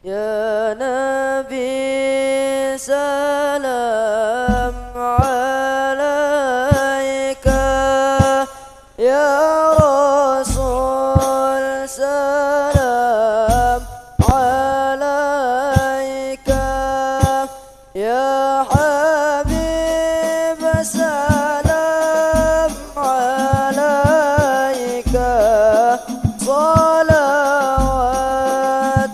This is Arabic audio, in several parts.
يا نبي سلام عليك، يا رسول سلام عليك، يا حبيب سلام عليك، صلوات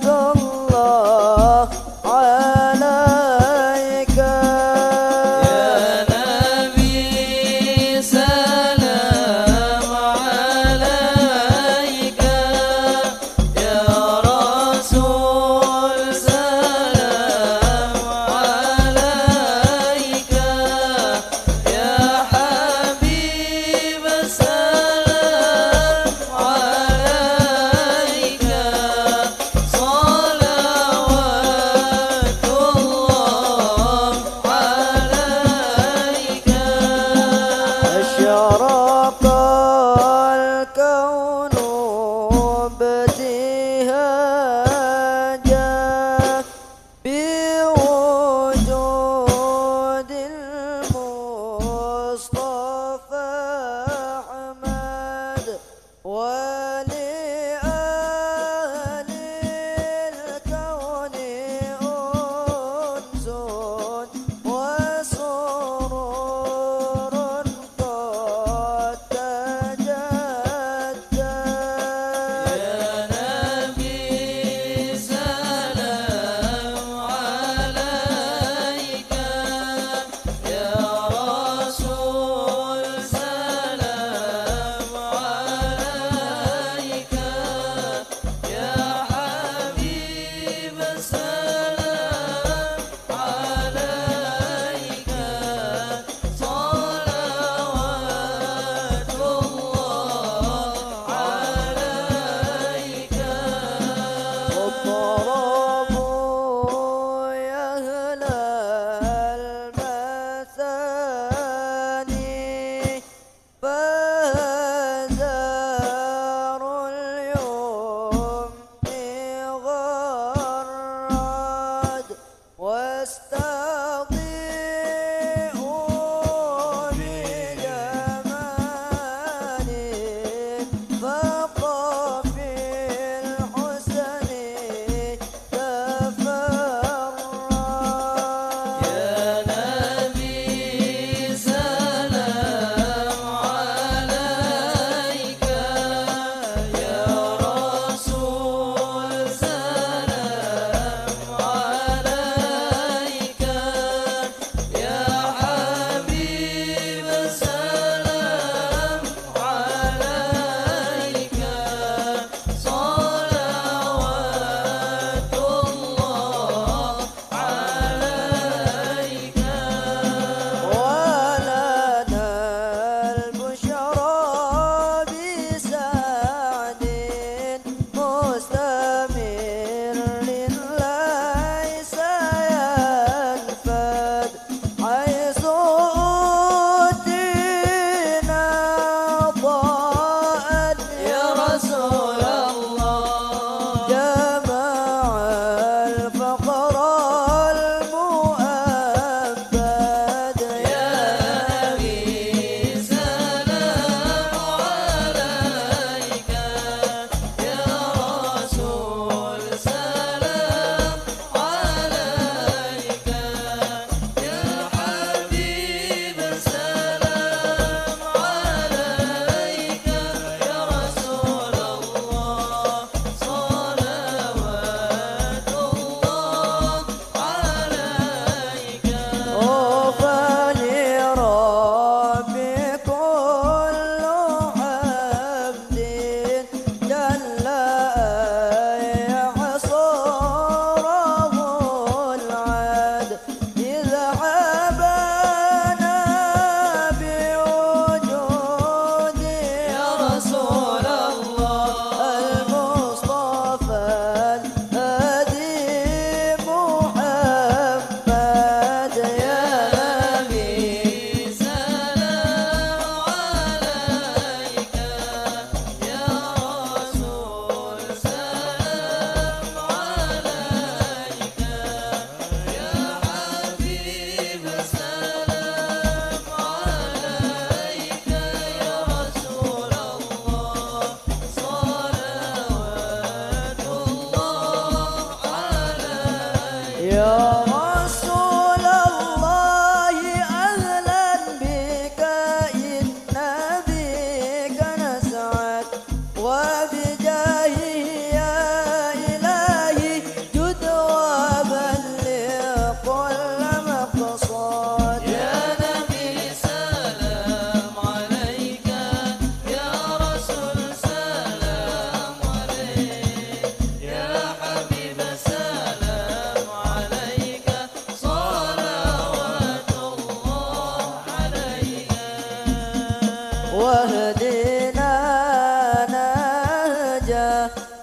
الله عليك. يا نبي سلام عليك،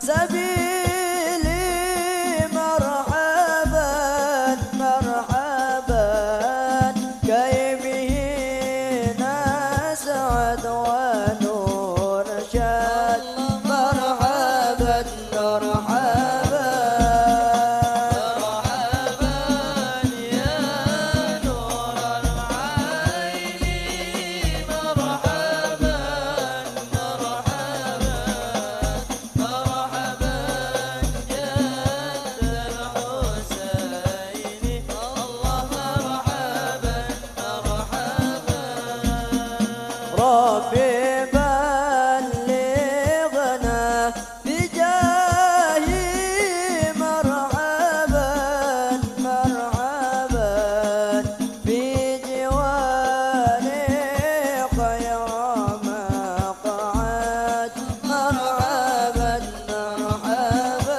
سبيلي مرحبا مرحبا كي به نسعد ونرشد مرحبا مرحبا ربي بلغنا بجاهي مرحبا مرحبا في جواري خير مقعد مرحبا مرحبا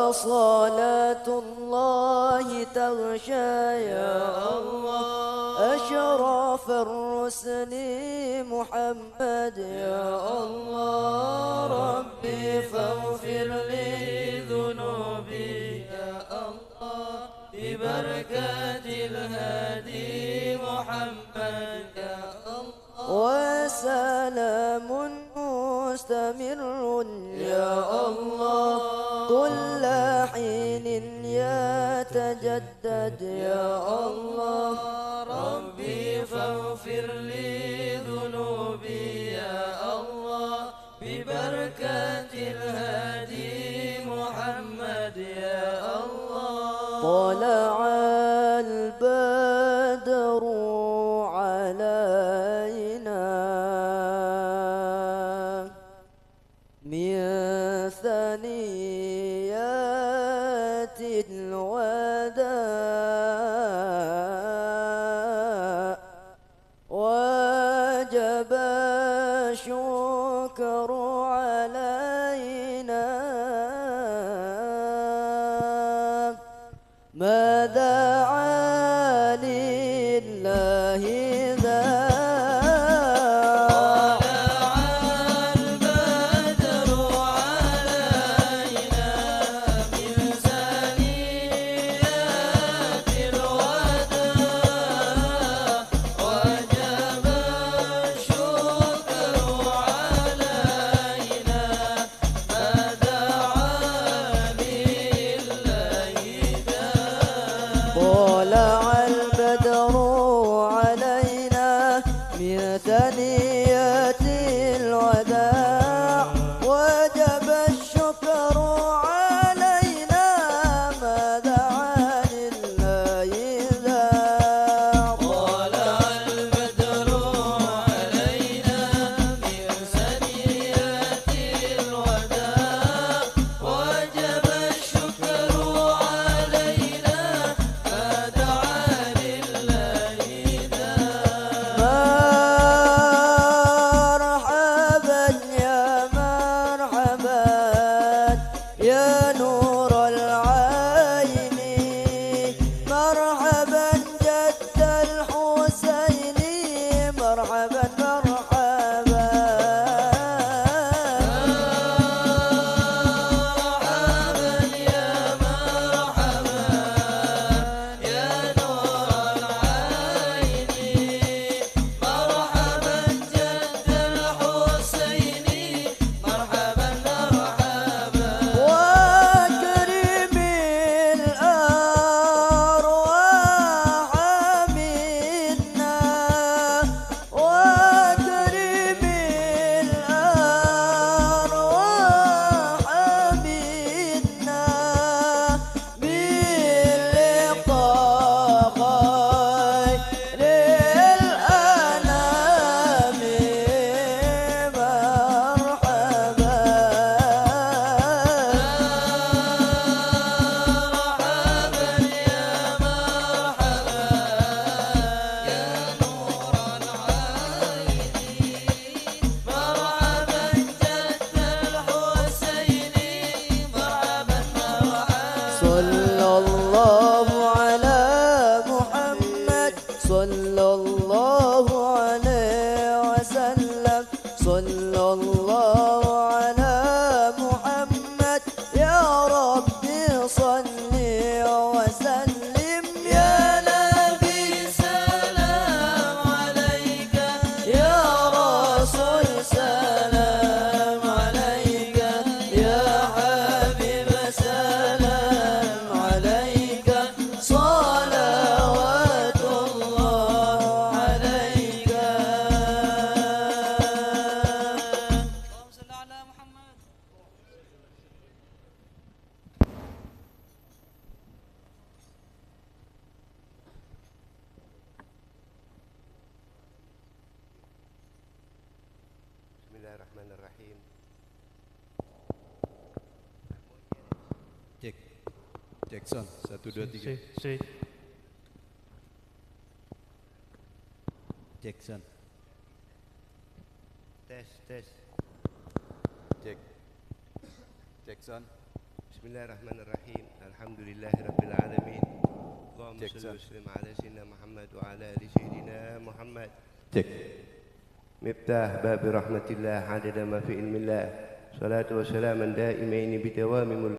وصلاة الله تغشى يا الله أشرف الرسل محمد يا الله ربي فاغفر لي ذنوبي يا الله ببركة الهادي محمد يا الله وسلام مستمر يا الله كل حين يتجدد يا الله ربي فاغفر لي ذنوبي يا الله ببركة الهادي محمد يا الله طلع البدر علينا من ثنيات الوداع وجب الشكر علينا ما دعا لله ذا طلع البدر علينا من ثنيات الوداع وجب الشكر علينا ما دعا لله ذا طلع البدر علينا من ثنيات الوداع وجب الشكر علينا ما دعا Cek. Cek sound. 1, 2, 3. Sri. Cek sound. Tes. Cek. Cek sound. Bismillahirrahmanirrahim. Alhamdulillahirabbil alamin. Allahumma Cek shalli sound. wa sallim ala sayyidina Muhammad wa ala ali sayyidina Muhammad. Cek. مفتاح باب رحمة الله عدد ما في علم الله صلاة وسلاما دائمين بدوام ملك